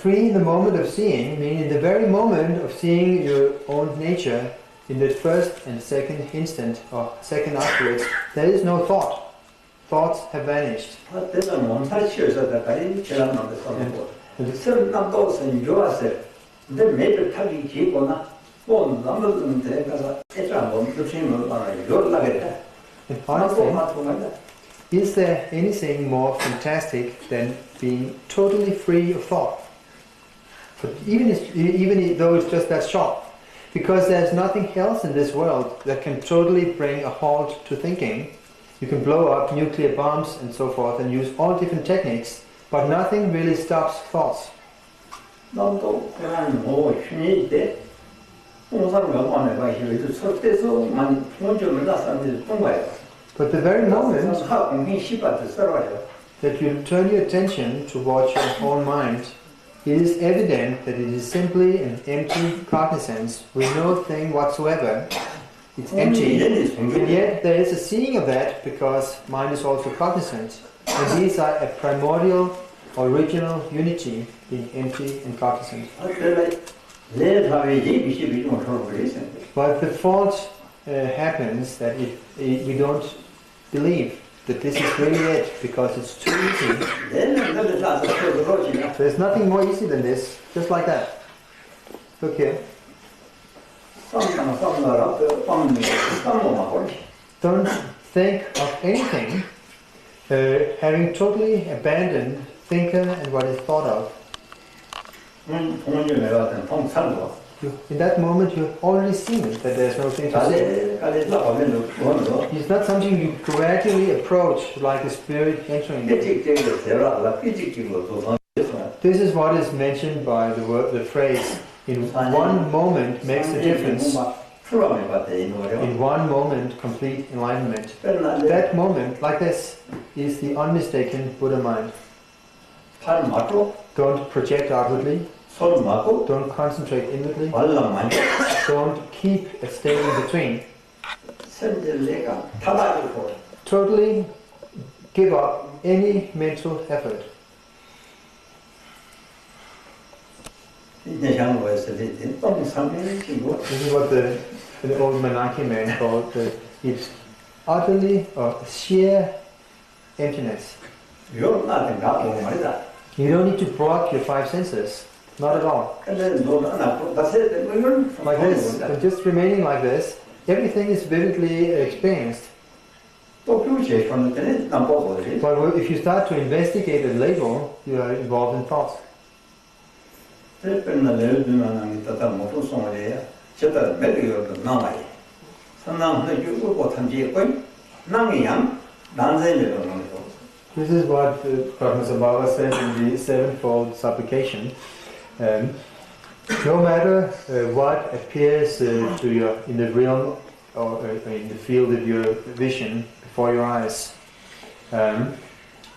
free in the moment of seeing, meaning in the very moment of seeing your own nature, in the first and second instant or second afterwards, there is no thought. Thoughts have vanished. And honestly, is there anything more fantastic than being totally free of thought? But even though it's just that short, because there's nothing else in this world that can totally bring a halt to thinking. You can blow up nuclear bombs and so forth and use all different techniques, but nothing really stops thoughts. But the very moment that you turn your attention towards your own mind, it is evident that it is simply an empty cognizance with no thing whatsoever. It's empty, and yet there is a seeing of that because mind is also cognizant. And these are a primordial, original unity, being empty and cognizant. But the fault happens that if we don't believe that this is really it because it's too easy. There's nothing more easy than this, just like that. Look here. Don't think of anything, having totally abandoned thinker and what is thought of. In that moment you've already seen it, that there's no thing to say. It's not something you gradually approach like a spirit entering it. This is what is mentioned by the phrase, in one moment makes a difference. In one moment, complete enlightenment. That moment, like this, is the unmistaken Buddha mind. Don't project outwardly. Don't concentrate inwardly. Don't keep a stay in between. Totally give up any mental effort. This is what the old Menaki man called it's utterly or sheer emptiness. You don't need to block your five senses. Not at all. Like this, just remaining like this, everything is vividly experienced. But if you start to investigate and label, you are involved in thoughts. This is what Brahmasambhava said in the sevenfold supplication. No matter what appears to you in the realm or in the field of your vision before your eyes, the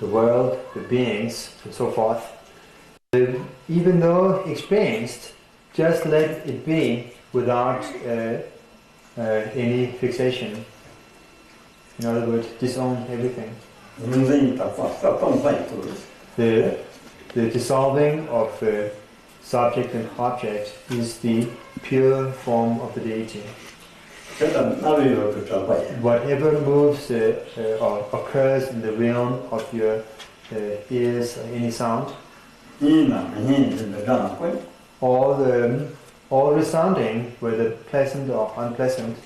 world, the beings, and so forth, even though experienced, just let it be without any fixation. In other words, disown everything. The dissolving of subject and object is the pure form of the deity. Whatever moves or occurs in the realm of your ears, any sound, all resounding, whether pleasant or unpleasant,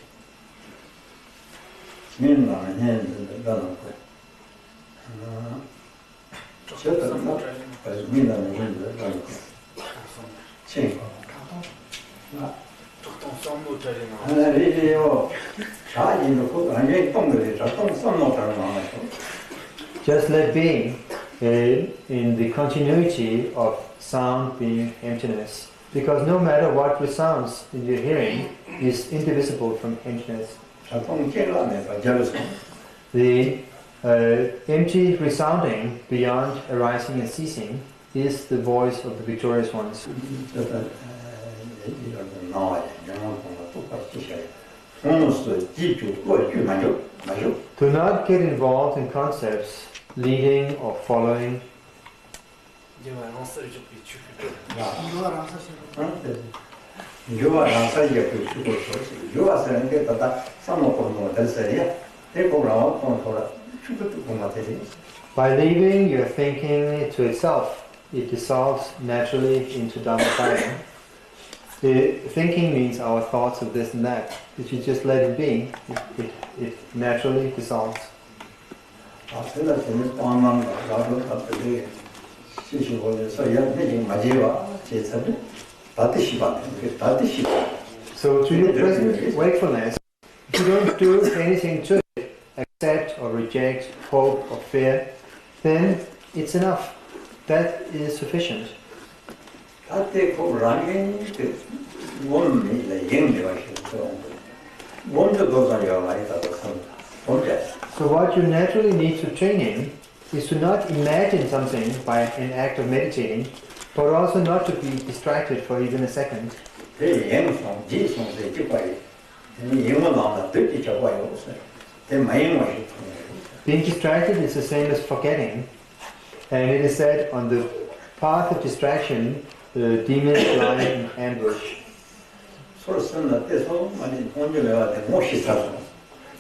just let be in the continuity of sound being emptiness, because no matter what resounds in your hearing is indivisible from emptiness. The empty resounding beyond arising and ceasing is the voice of the victorious ones. Do not get involved in concepts leading or following By leaving your thinking to itself, it dissolves naturally into Dhammakaya. The thinking means our thoughts of this and that. If you just let it be, it naturally dissolves. So to your present wakefulness, if you don't do anything to it, accept or reject, hope or fear, then it's enough. That is sufficient. So what you naturally need to train in is to not imagine something by an act of meditating, but also not to be distracted for even a second. Being distracted is the same as forgetting, and it is said on the path of distraction, the demons lie in ambush.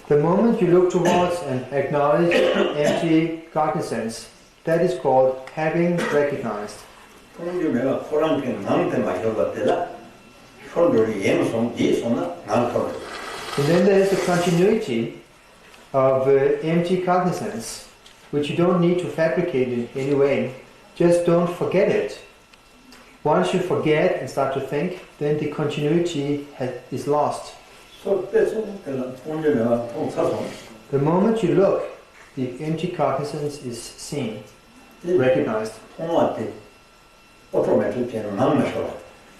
The moment you look towards and acknowledge empty cognizance, that is called having recognized. And then there is the continuity of empty cognizance, which you don't need to fabricate in any way. Just don't forget it. Once you forget and start to think, then the continuity is lost. The moment you look, the empty cognizance is seen, recognized.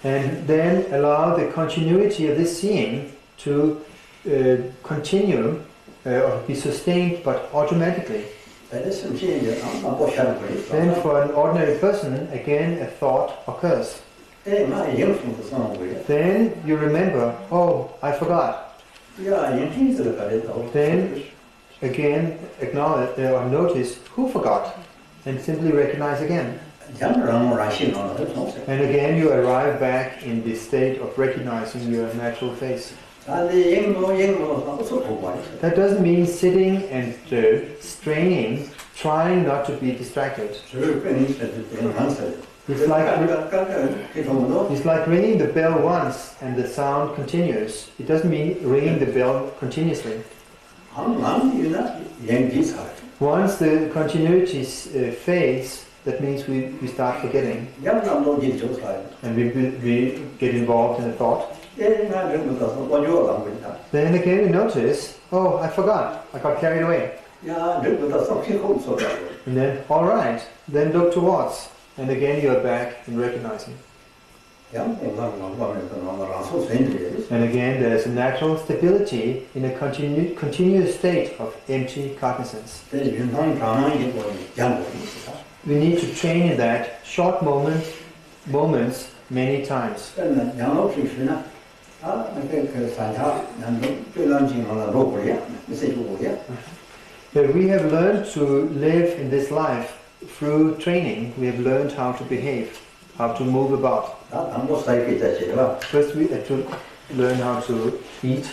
And then allow the continuity of this seeing to continue or be sustained, but automatically. Then for an ordinary person, again a thought occurs. Then you remember, oh, I forgot. Then again acknowledge or notice who forgot, and simply recognize again. And again you arrive back in the state of recognizing your natural face. That doesn't mean sitting and straining, trying not to be distracted. It's like ringing the bell once and the sound continues. It doesn't mean ringing the bell continuously. Once the continuity fades, that means we start forgetting. And we get involved in a thought. Then again we notice, oh, I forgot, I got carried away. And then, alright, then look towards, and again you are back in recognizing. And again there's a natural stability in a continuous state of empty cognizance. We need to train in that short moments many times. We have learned to live in this life through training. We have learned how to behave, how to move about. First we have to learn how to eat.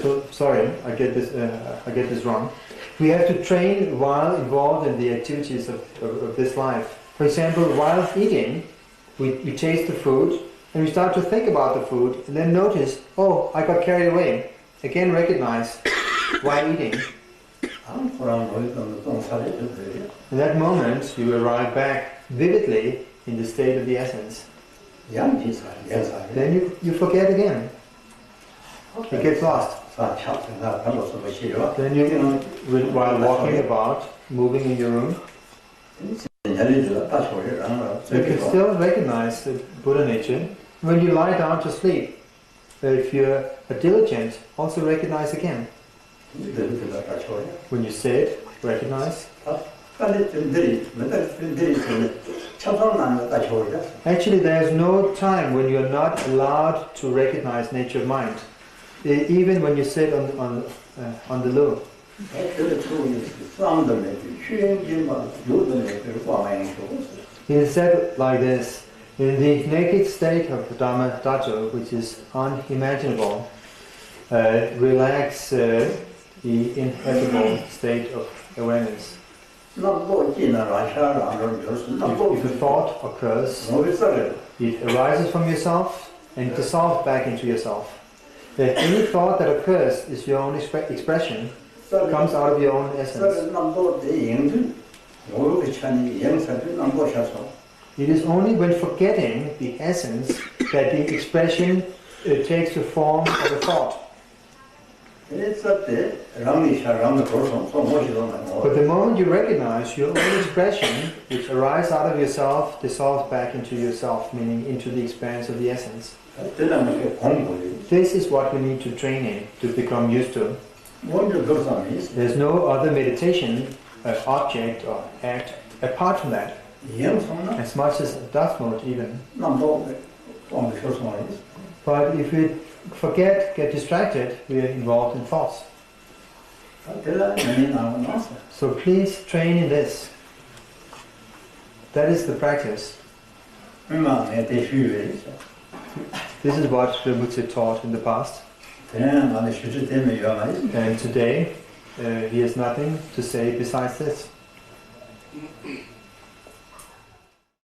So, sorry, I get this wrong. We have to train while involved in the activities of this life. For example, while eating, we taste the food, and we start to think about the food, and then notice, oh, I got carried away. Again recognize while eating. In that moment, you arrive back vividly in the state of the essence. Then you forget again. It gets lost. Then you, while walking about, moving in your room, you can still recognize the Buddha nature. When you lie down to sleep, if you're diligent, also recognize again. When you sit, recognize. Actually, there's no time when you're not allowed to recognize nature of mind. Even when you sit on the loo, It is said like this: in the naked state of Dhamma Dhatu, which is unimaginable, relax the ineffable state of awareness. If a thought occurs, it arises from yourself and dissolves back into yourself. If any thought that occurs is your own expression, comes out of your own essence. It is only when forgetting the essence that the expression takes the form of a thought. But the moment you recognize your own expression, which arises out of yourself, dissolves back into yourself, meaning into the expanse of the essence. This is what we need to train in, to become used to. There's no other meditation, object or act apart from that. As much as death mode even. But if we forget, get distracted, we are involved in thoughts. So please train in this. That is the practice. This is what the Buddha taught in the past. And today, he has nothing to say besides this.